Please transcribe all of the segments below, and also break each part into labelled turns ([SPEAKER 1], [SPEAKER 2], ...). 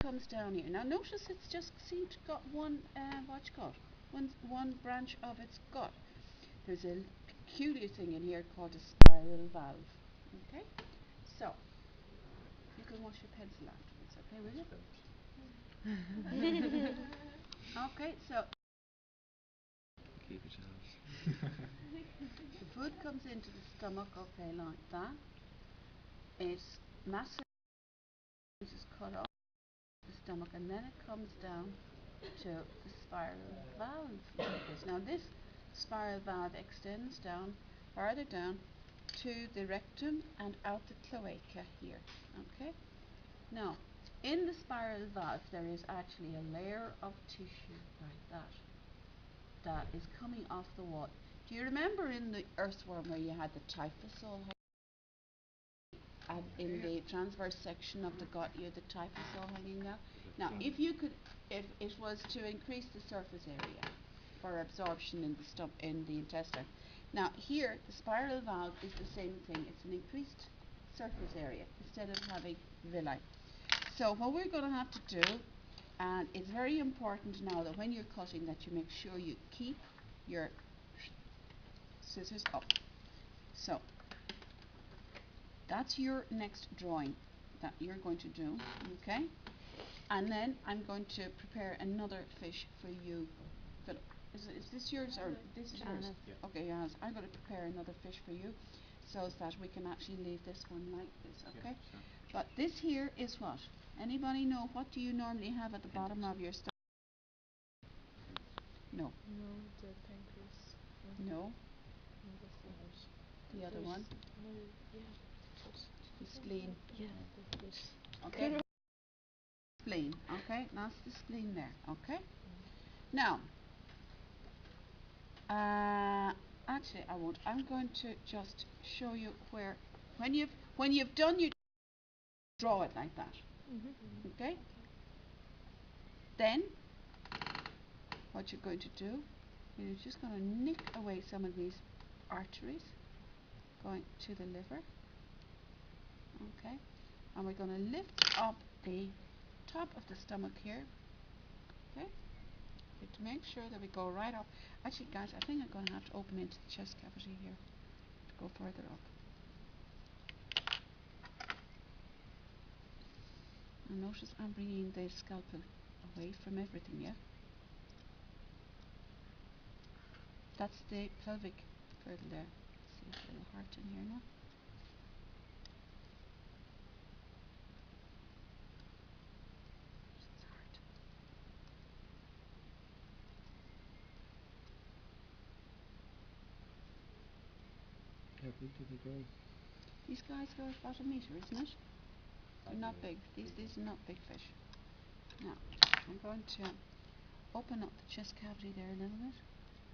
[SPEAKER 1] comes down here. Now notice it's just seemed to got one one branch of its gut. There's a peculiar thing in here called a spiral valve. Okay, so you can wash your pencil afterwards. Okay, will you? Okay, so
[SPEAKER 2] Keep it out.
[SPEAKER 1] the food comes into the stomach. Okay, like that. It's massive. Is cut off the stomach, and then it comes down to the spiral valve like this. Now this spiral valve extends down, farther down to the rectum and out the cloaca here. Okay. Now in the spiral valve there is actually a layer of tissue like that is coming off the wall. Do you remember in the earthworm where you had the typhusol? And in the transverse section of the gut, you had the typhusol hanging down. Now, if it was to increase the surface area for absorption in the intestine. Now, here the spiral valve is the same thing. It's an increased surface area instead of having villi. So, what we're going to have to do, and it's very important now that when you're cutting, that you make sure you keep your scissors up. So. That's your next drawing that you're going to do, okay? And then I'm going to prepare another fish for you, Philip. Is this yours or this is yours?
[SPEAKER 2] Yeah.
[SPEAKER 1] Okay, yes. I'm going to prepare another fish for you, so that we can actually leave this one like this, okay?
[SPEAKER 2] Yeah, sure.
[SPEAKER 1] But this here is what? Anybody know what do you normally have at the bottom of your stomach? No.
[SPEAKER 3] No, the pancreas.
[SPEAKER 1] No.
[SPEAKER 3] No, the flesh.
[SPEAKER 1] The other one?
[SPEAKER 3] No, yeah.
[SPEAKER 1] The spleen.
[SPEAKER 3] Yeah, the fish.
[SPEAKER 1] Okay. Spleen. Okay, that's the spleen there. Okay. Now, actually, I won't. I'm going to just show you where, when you've done, you draw it like that. Okay. Then, what you're going to do, you're just going to nick away some of these arteries going to the liver. Okay. And we're going to lift up the top of the stomach here. Okay. To make sure that we go right up. Actually, guys, I think I'm going to have to open into the chest cavity here to go further up. And notice I'm bringing the scalpel away from everything, yeah? That's the pelvic girdle there. See a little heart in here now.
[SPEAKER 2] How big do they go?
[SPEAKER 1] These guys go about a metre, isn't it? They're not big. These are not big fish. Now, I'm going to open up the chest cavity there a little bit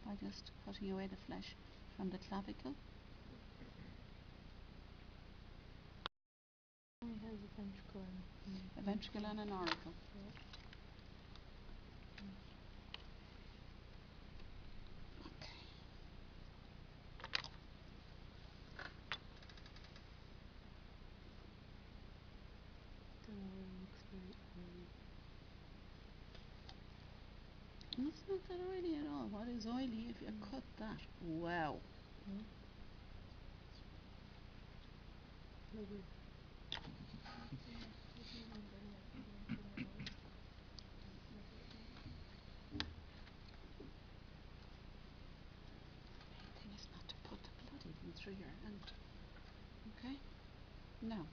[SPEAKER 1] by just cutting away the flesh from the clavicle.
[SPEAKER 3] It has a ventricle and
[SPEAKER 1] A ventricle and an auricle.
[SPEAKER 3] Yeah. The oil looks very oily.
[SPEAKER 1] It's not that oily at all. What is oily if you cut that? Wow.
[SPEAKER 3] Lovely.
[SPEAKER 1] The thing is not to put the blood even through your hand. Okay? Now.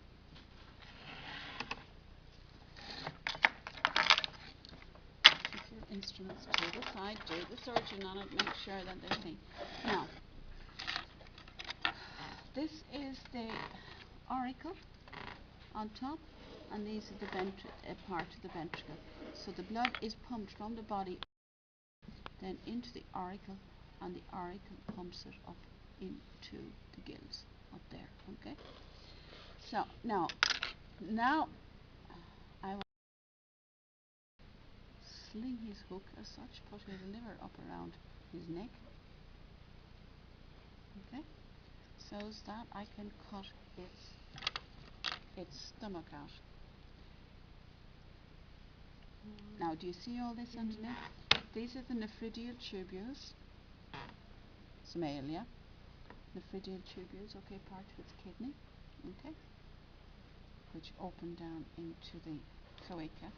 [SPEAKER 1] Take your instruments to the side, do the surgeon on it, make sure that they're clean. Now, this is the auricle on top, and these are the part of the ventricle. So the blood is pumped from the body then into the auricle, and the auricle pumps it up into the gills up there. Okay. So now I will sling his hook as such, put the liver up around his neck. Okay. So that I can cut its stomach out. Now, do you see all this underneath? These are the nephridial tubules. It's male, yeah? Nephridial tubules, okay, part of its kidney, okay? Which open down into the cloaca.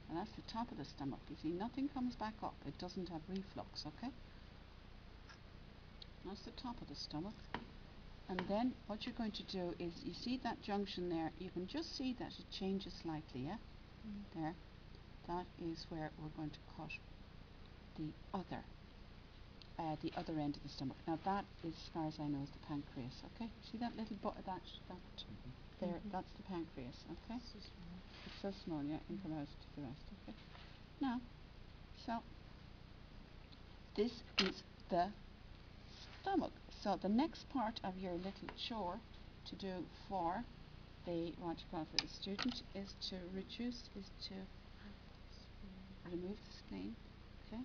[SPEAKER 1] And that's the top of the stomach. You see, nothing comes back up. It doesn't have reflux, okay? That's the top of the stomach. And then what you're going to do is, you see that junction there, you can just see that it changes slightly, yeah? There. That is where we're going to cut the other end of the stomach. Now that is, as far as I know, is the pancreas, okay? See that little there, that's the pancreas, okay?
[SPEAKER 3] So small.
[SPEAKER 1] It's so small, yeah, in comparison to the rest, okay? Now, so this is the stomach. So the next part of your little chore to do for what you call for the student is to remove the spleen, okay?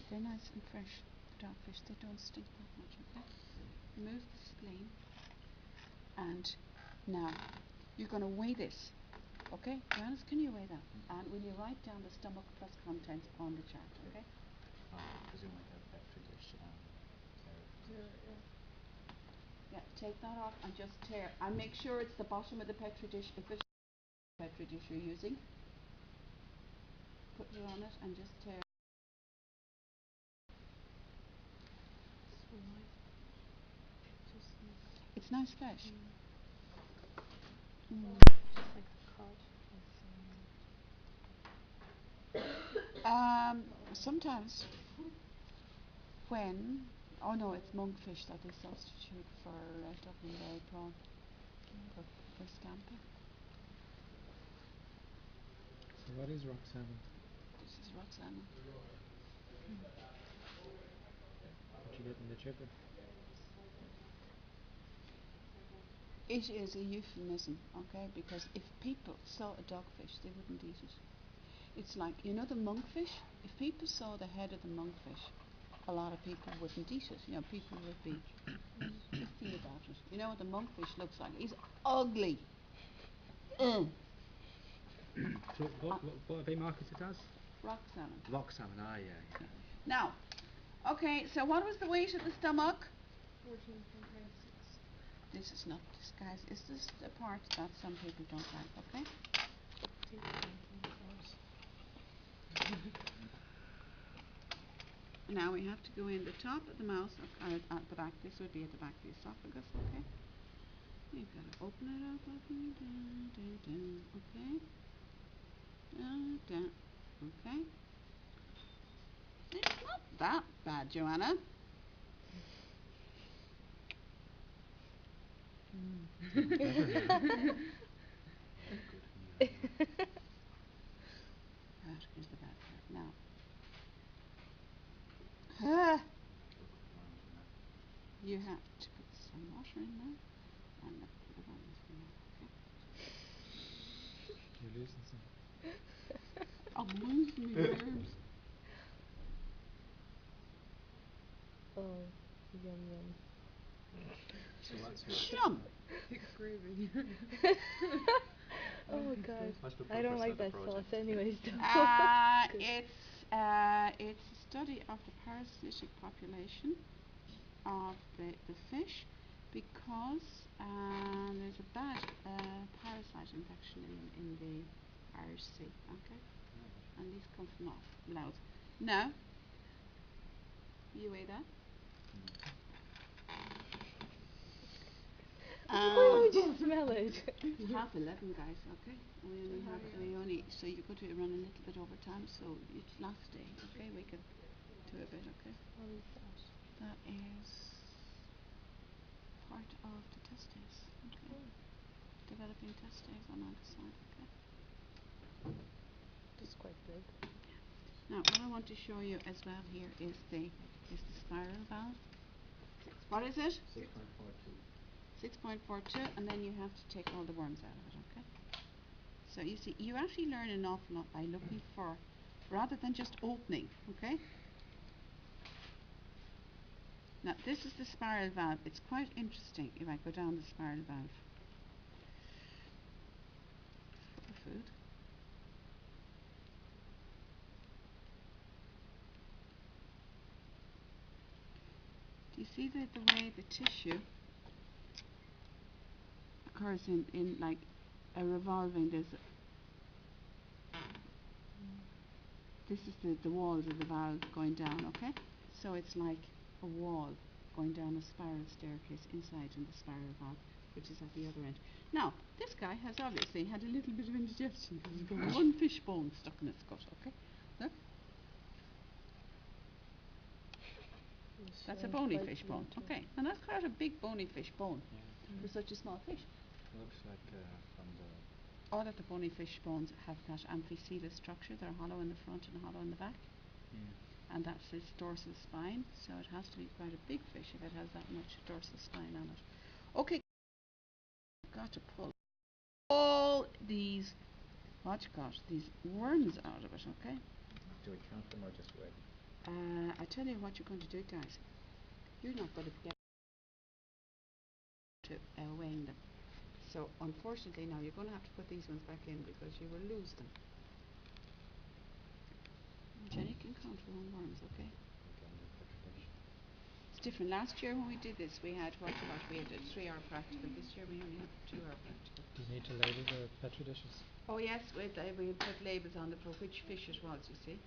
[SPEAKER 1] They're nice and fresh, the dogfish, they don't stink that much, okay? Remove the spleen, and now you're going to weigh this, okay? Johannes, can you weigh that? And will you write down the stomach plus contents on the chart, okay?
[SPEAKER 2] I presume like a petri dish and
[SPEAKER 1] Yeah, take that off and just tear, and make sure it's the bottom of the petri dish, if it's the petri dish you're using. Put it on it and just tear.
[SPEAKER 3] So nice. Just nice.
[SPEAKER 1] It's nice flesh.
[SPEAKER 3] Just like the cod.
[SPEAKER 1] Sometimes when, oh no, it's monkfish that they substitute for Dublin Bay prawn, for scampi.
[SPEAKER 2] So what is rock salmon?
[SPEAKER 1] This is rock salmon.
[SPEAKER 2] What you get in the chipper?
[SPEAKER 1] It is a euphemism, okay, because if people saw a dogfish, they wouldn't eat it. It's like, you know the monkfish? If people saw the head of the monkfish, a lot of people wouldn't eat it. You know, people would be iffy about it. You know what the monkfish looks like? He's ugly.
[SPEAKER 2] So what are they marketed as?
[SPEAKER 1] Rock salmon.
[SPEAKER 2] Rock salmon, yeah.
[SPEAKER 1] Now, okay, so what was the weight of the stomach?
[SPEAKER 3] 14.96.
[SPEAKER 1] This is not this, guys. Is this the part that some people don't like, okay? Now we have to go in the top of the mouth, or at the back. This would be at the back of the esophagus, okay? You've got to open it up, okay? Okay? It's not that bad, Joanna. That is the bad part. Now, you have to put some water in there and put it on this thing, okay?
[SPEAKER 2] You're losing some.
[SPEAKER 1] I'm losing my words.
[SPEAKER 3] Oh, yum yum.
[SPEAKER 2] So what's
[SPEAKER 1] Yum.
[SPEAKER 3] It's craving.
[SPEAKER 1] Oh
[SPEAKER 3] God.
[SPEAKER 2] What's the
[SPEAKER 3] I don't
[SPEAKER 2] purpose
[SPEAKER 3] like
[SPEAKER 2] of the
[SPEAKER 3] that
[SPEAKER 2] project?
[SPEAKER 3] sauce anyways.
[SPEAKER 1] It's a study of the parasitic population of the fish, because there's a bad parasite infection in the Irish Sea, okay? And these come from Laos. Now, you weigh that?
[SPEAKER 3] Why would you smell it?
[SPEAKER 1] It's 11:30, guys, okay? So you're going to run a little bit over time, so it's last day, okay? We can do a bit, okay?
[SPEAKER 3] What is that?
[SPEAKER 1] That is part of the testes, okay? Developing testes on either side, okay?
[SPEAKER 3] It's quite big.
[SPEAKER 1] Now, what I want to show you as well here is the spiral valve. What is it?
[SPEAKER 2] 6.42.
[SPEAKER 1] 6.42, and then you have to take all the worms out of it, okay? So you see, you actually learn an awful lot by looking for, rather than just opening, okay? Now this is the spiral valve. It's quite interesting if I go down the spiral valve. For food. Do you see the way the tissue occurs in like a revolving, this is the walls of the valve going down, okay? So it's like a wall going down a spiral staircase inside in the spiral valve, which is at the other end. Now, this guy has obviously had a little bit of indigestion because he's got one fish bone stuck in his gut, okay? Look. That's a bony fish bone, okay? And that's quite a big bony fish bone for such a small fish.
[SPEAKER 2] Looks like from the.
[SPEAKER 1] All of the bony fish bones have that amphicela structure. They're hollow in the front and hollow in the back. And that's its dorsal spine, so it has to be quite a big fish if it has that much dorsal spine on it. Okay, got to pull all these, these worms out of it, okay?
[SPEAKER 2] Do we count them or just wait?
[SPEAKER 1] I tell you what you're going to do, guys. You're not going to get to weighing them. So unfortunately now you're going to have to put these ones back in because you will lose them. Jenny can count her own worms, okay? It's different. Last year when we did this we had we had a 3-hour practical. This year we only have a 2-hour practical.
[SPEAKER 4] Do you need to label the petri dishes?
[SPEAKER 1] Oh yes, we put labels on them for which fish it was, you see.